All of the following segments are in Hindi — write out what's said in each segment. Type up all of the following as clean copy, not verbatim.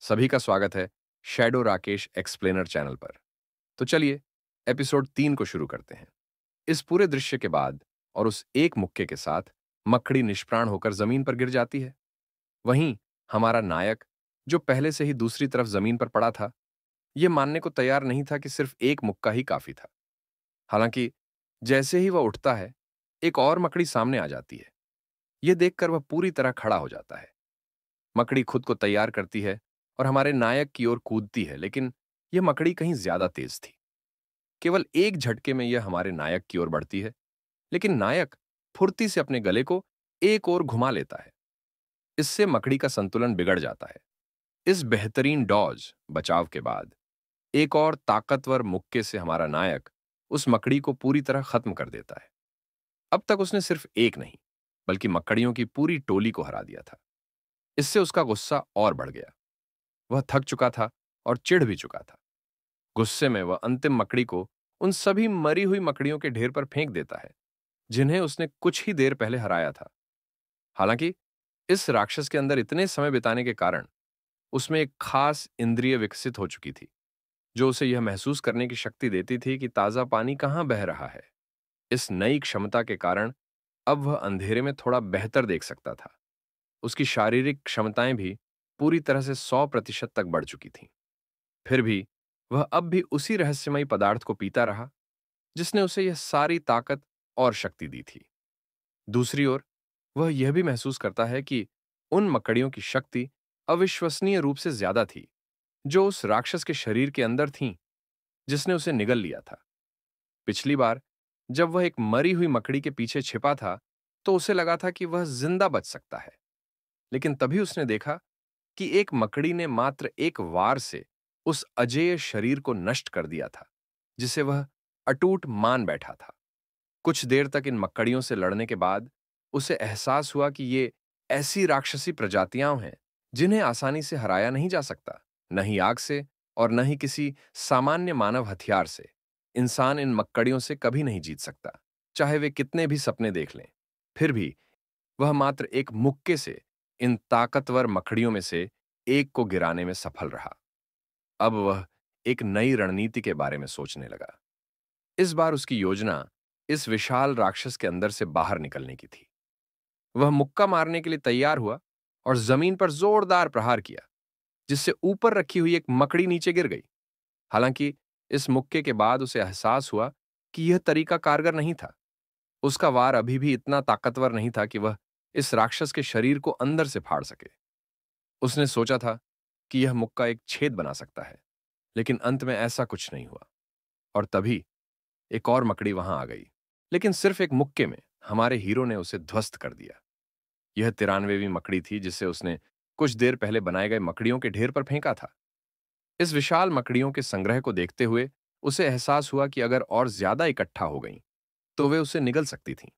सभी का स्वागत है शैडो राकेश एक्सप्लेनर चैनल पर। तो चलिए एपिसोड 3 को शुरू करते हैं। इस पूरे दृश्य के बाद और उस एक मुक्के के साथ मकड़ी निष्प्राण होकर जमीन पर गिर जाती है। वहीं हमारा नायक, जो पहले से ही दूसरी तरफ जमीन पर पड़ा था, यह मानने को तैयार नहीं था कि सिर्फ एक मुक्का ही काफी था। हालांकि जैसे ही वह उठता है, एक और मकड़ी सामने आ जाती है। यह देखकर वह पूरी तरह खड़ा हो जाता है। मकड़ी खुद को तैयार करती है और हमारे नायक की ओर कूदती है, लेकिन यह मकड़ी कहीं ज्यादा तेज थी। केवल एक झटके में यह हमारे नायक की ओर बढ़ती है, लेकिन नायक फुर्ती से अपने गले को एक ओर घुमा लेता है। इससे मकड़ी का संतुलन बिगड़ जाता है। इस बेहतरीन डॉज बचाव के बाद एक और ताकतवर मुक्के से हमारा नायक उस मकड़ी को पूरी तरह खत्म कर देता है। अब तक उसने सिर्फ एक नहीं, बल्कि मकड़ियों की पूरी टोली को हरा दिया था। इससे उसका गुस्सा और बढ़ गया। वह थक चुका था और चिढ़ भी चुका था। गुस्से में वह अंतिम मकड़ी को उन सभी मरी हुई मकड़ियों के ढेर पर फेंक देता है, जिन्हें उसने कुछ ही देर पहले हराया था। हालांकि इस राक्षस के अंदर इतने समय बिताने के कारण उसमें एक खास इंद्रिय विकसित हो चुकी थी, जो उसे यह महसूस करने की शक्ति देती थी कि ताजा पानी कहां बह रहा है। इस नई क्षमता के कारण अब वह अंधेरे में थोड़ा बेहतर देख सकता था। उसकी शारीरिक क्षमताएं भी पूरी तरह से 100% तक बढ़ चुकी थीं। फिर भी वह अब भी उसी रहस्यमयी पदार्थ को पीता रहा, जिसने उसे यह सारी ताकत और शक्ति दी थी। दूसरी ओर वह यह भी महसूस करता है कि उन मकड़ियों की शक्ति अविश्वसनीय रूप से ज्यादा थी, जो उस राक्षस के शरीर के अंदर थीं, जिसने उसे निगल लिया था। पिछली बार जब वह एक मरी हुई मकड़ी के पीछे छिपा था, तो उसे लगा था कि वह जिंदा बच सकता है। लेकिन तभी उसने देखा कि एक मकड़ी ने मात्र एक वार से उस अजेय शरीर को नष्ट कर दिया था, जिसे वह अटूट मान बैठा था। कुछ देर तक इन मकड़ियों से लड़ने के बाद उसे एहसास हुआ कि ये ऐसी राक्षसी प्रजातियां हैं जिन्हें आसानी से हराया नहीं जा सकता, न ही आग से और न ही किसी सामान्य मानव हथियार से। इंसान इन मकड़ियों से कभी नहीं जीत सकता, चाहे वे कितने भी सपने देख लें। फिर भी वह मात्र एक मुक्के से इन ताकतवर मकड़ियों में से एक को गिराने में सफल रहा। अब वह एक नई रणनीति के बारे में सोचने लगा। इस बार उसकी योजना इस विशाल राक्षस के अंदर से बाहर निकलने की थी। वह मुक्का मारने के लिए तैयार हुआ और जमीन पर जोरदार प्रहार किया, जिससे ऊपर रखी हुई एक मकड़ी नीचे गिर गई। हालांकि इस मुक्के के बाद उसे एहसास हुआ कि यह तरीका कारगर नहीं था। उसका वार अभी भी इतना ताकतवर नहीं था कि वह इस राक्षस के शरीर को अंदर से फाड़ सके। उसने सोचा था कि यह मुक्का एक छेद बना सकता है, लेकिन अंत में ऐसा कुछ नहीं हुआ। और तभी एक और मकड़ी वहां आ गई, लेकिन सिर्फ एक मुक्के में हमारे हीरो ने उसे ध्वस्त कर दिया। यह 93वीं मकड़ी थी, जिसे उसने कुछ देर पहले बनाए गए मकड़ियों के ढेर पर फेंका था। इस विशाल मकड़ियों के संग्रह को देखते हुए उसे एहसास हुआ कि अगर और ज्यादा इकट्ठा हो गईं, तो वे उसे निगल सकती थीं।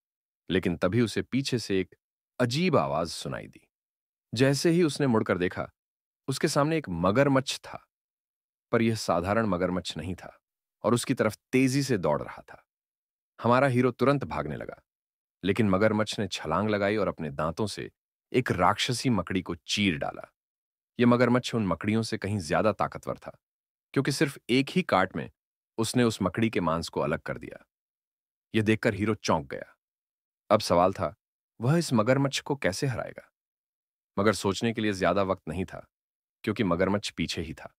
लेकिन तभी उसे पीछे से एक अजीब आवाज सुनाई दी। जैसे ही उसने मुड़कर देखा, उसके सामने एक मगरमच्छ था। पर यह साधारण मगरमच्छ नहीं था और उसकी तरफ तेजी से दौड़ रहा था। हमारा हीरो तुरंत भागने लगा, लेकिन मगरमच्छ ने छलांग लगाई और अपने दांतों से एक राक्षसी मकड़ी को चीर डाला। यह मगरमच्छ उन मकड़ियों से कहीं ज्यादा ताकतवर था, क्योंकि सिर्फ एक ही काट में उसने उस मकड़ी के मांस को अलग कर दिया। यह देखकर हीरो चौंक गया। अब सवाल था, वह इस मगरमच्छ को कैसे हराएगा? मगर सोचने के लिए ज्यादा वक्त नहीं था, क्योंकि मगरमच्छ पीछे ही था।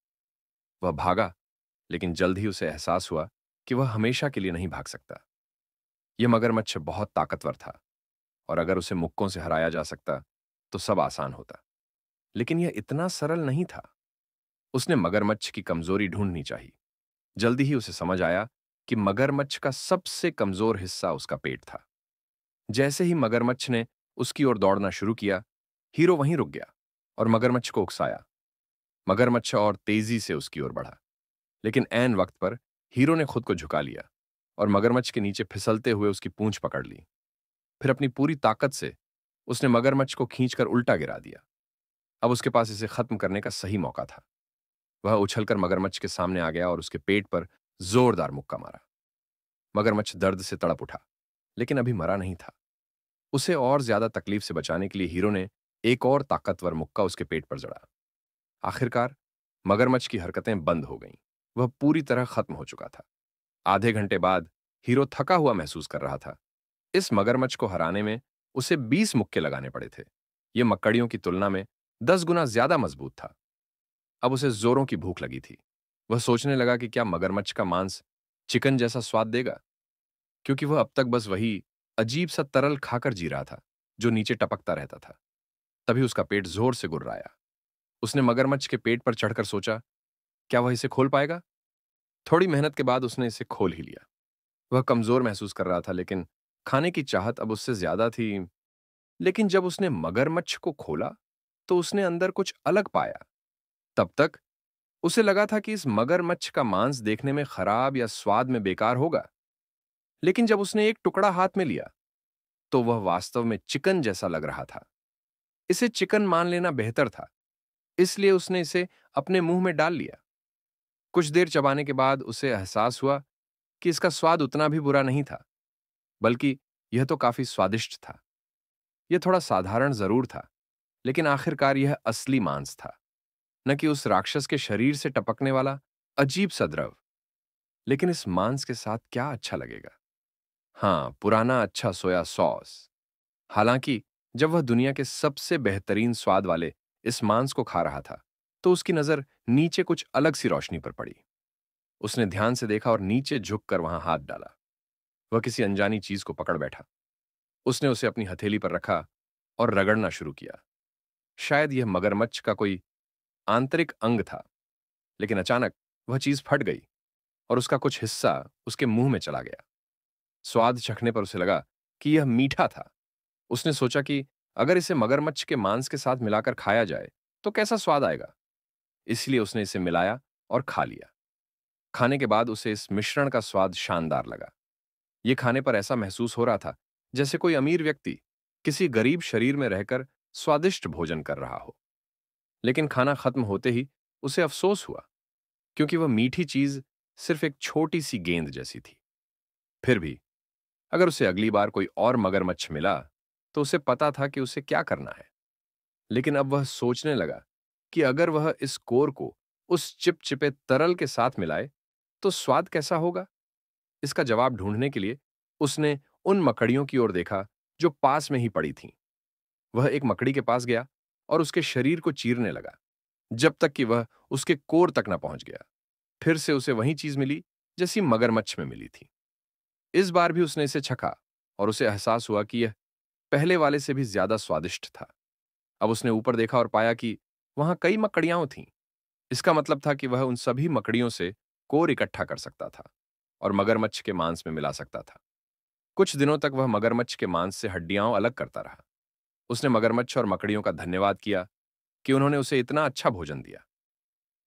वह भागा, लेकिन जल्द ही उसे एहसास हुआ कि वह हमेशा के लिए नहीं भाग सकता। यह मगरमच्छ बहुत ताकतवर था और अगर उसे मुक्कों से हराया जा सकता तो सब आसान होता। लेकिन यह इतना सरल नहीं था। उसने मगरमच्छ की कमजोरी ढूंढनी चाहिए। जल्दी ही उसे समझ आया कि मगरमच्छ का सबसे कमजोर हिस्सा उसका पेट था। जैसे ही मगरमच्छ ने उसकी ओर दौड़ना शुरू किया, हीरो वहीं रुक गया और मगरमच्छ को उकसाया। मगरमच्छ और तेजी से उसकी ओर बढ़ा, लेकिन ऐन वक्त पर हीरो ने खुद को झुका लिया और मगरमच्छ के नीचे फिसलते हुए उसकी पूंछ पकड़ ली। फिर अपनी पूरी ताकत से उसने मगरमच्छ को खींचकर उल्टा गिरा दिया। अब उसके पास इसे खत्म करने का सही मौका था। वह उछलकर मगरमच्छ के सामने आ गया और उसके पेट पर जोरदार मुक्का मारा। मगरमच्छ दर्द से तड़प उठा, लेकिन अभी मरा नहीं था। उसे और ज्यादा तकलीफ से बचाने के लिए हीरो ने एक और ताकतवर मुक्का उसके पेट पर जड़ा। आखिरकार मगरमच्छ की हरकतें बंद हो गईं। वह पूरी तरह खत्म हो चुका था। आधे घंटे बाद हीरो थका हुआ महसूस कर रहा था। इस मगरमच्छ को हराने में उसे 20 मुक्के लगाने पड़े थे। ये मक्कड़ियों की तुलना में 10 गुना ज्यादा मजबूत था। अब उसे जोरों की भूख लगी थी। वह सोचने लगा कि क्या मगरमच्छ का मांस चिकन जैसा स्वाद देगा, क्योंकि वह अब तक बस वही अजीब सा तरल खाकर जी रहा था जो नीचे टपकता रहता था। तभी उसका पेट जोर से गुर्राया। उसने मगरमच्छ के पेट पर चढ़कर सोचा, क्या वह इसे खोल पाएगा? थोड़ी मेहनत के बाद उसने इसे खोल ही लिया। वह कमजोर महसूस कर रहा था, लेकिन खाने की चाहत अब उससे ज्यादा थी। लेकिन जब उसने मगरमच्छ को खोला, तो उसने अंदर कुछ अलग पाया। तब तक उसे लगा था कि इस मगरमच्छ का मांस देखने में खराब या स्वाद में बेकार होगा। लेकिन जब उसने एक टुकड़ा हाथ में लिया, तो वह वास्तव में चिकन जैसा लग रहा था। इसे चिकन मान लेना बेहतर था, इसलिए उसने इसे अपने मुंह में डाल लिया। कुछ देर चबाने के बाद उसे एहसास हुआ कि इसका स्वाद उतना भी बुरा नहीं था, बल्कि यह तो काफी स्वादिष्ट था। यह थोड़ा साधारण जरूर था, लेकिन आखिरकार यह असली मांस था, न कि उस राक्षस के शरीर से टपकने वाला अजीब सा द्रव। लेकिन इस मांस के साथ क्या अच्छा लगेगा? हाँ, पुराना अच्छा सोया सॉस। हालांकि जब वह दुनिया के सबसे बेहतरीन स्वाद वाले इस मांस को खा रहा था, तो उसकी नजर नीचे कुछ अलग सी रोशनी पर पड़ी। उसने ध्यान से देखा और नीचे झुककर वहां हाथ डाला। वह किसी अनजानी चीज को पकड़ बैठा। उसने उसे अपनी हथेली पर रखा और रगड़ना शुरू किया। शायद यह मगरमच्छ का कोई आंतरिक अंग था। लेकिन अचानक वह चीज फट गई और उसका कुछ हिस्सा उसके मुंह में चला गया। स्वाद चखने पर उसे लगा कि यह मीठा था। उसने सोचा कि अगर इसे मगरमच्छ के मांस के साथ मिलाकर खाया जाए तो कैसा स्वाद आएगा। इसलिए उसने इसे मिलाया और खा लिया। खाने के बाद उसे इस मिश्रण का स्वाद शानदार लगा। यह खाने पर ऐसा महसूस हो रहा था जैसे कोई अमीर व्यक्ति किसी गरीब शरीर में रहकर स्वादिष्ट भोजन कर रहा हो। लेकिन खाना खत्म होते ही उसे अफसोस हुआ, क्योंकि वह मीठी चीज सिर्फ एक छोटी सी गेंद जैसी थी। फिर भी अगर उसे अगली बार कोई और मगरमच्छ मिला, तो उसे पता था कि उसे क्या करना है। लेकिन अब वह सोचने लगा कि अगर वह इस कोर को उस चिपचिपे तरल के साथ मिलाए, तो स्वाद कैसा होगा? इसका जवाब ढूंढने के लिए उसने उन मकड़ियों की ओर देखा जो पास में ही पड़ी थीं। वह एक मकड़ी के पास गया और उसके शरीर को चीरने लगा, जब तक कि वह उसके कोर तक न पहुंच गया। फिर से उसे वही चीज मिली जैसी मगरमच्छ में मिली थी। इस बार भी उसने इसे चखा और उसे एहसास हुआ कि यह पहले वाले से भी ज्यादा स्वादिष्ट था। अब उसने ऊपर देखा और पाया कि वहां कई मकड़ियां थीं। इसका मतलब था कि वह उन सभी मकड़ियों से कोर इकट्ठा कर सकता था और मगरमच्छ के मांस में मिला सकता था। कुछ दिनों तक वह मगरमच्छ के मांस से हड्डियां अलग करता रहा। उसने मगरमच्छ और मकड़ियों का धन्यवाद किया कि उन्होंने उसे इतना अच्छा भोजन दिया।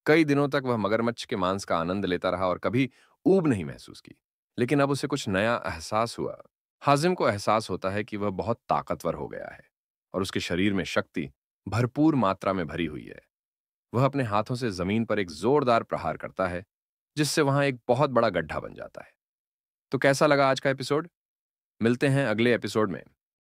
कई दिनों तक वह मगरमच्छ के मांस का आनंद लेता रहा और कभी ऊब नहीं महसूस की। लेकिन अब उसे कुछ नया एहसास हुआ। हाजिम को एहसास होता है कि वह बहुत ताकतवर हो गया है और उसके शरीर में शक्ति भरपूर मात्रा में भरी हुई है। वह अपने हाथों से जमीन पर एक जोरदार प्रहार करता है, जिससे वहां एक बहुत बड़ा गड्ढा बन जाता है। तो कैसा लगा आज का एपिसोड? मिलते हैं अगले एपिसोड में।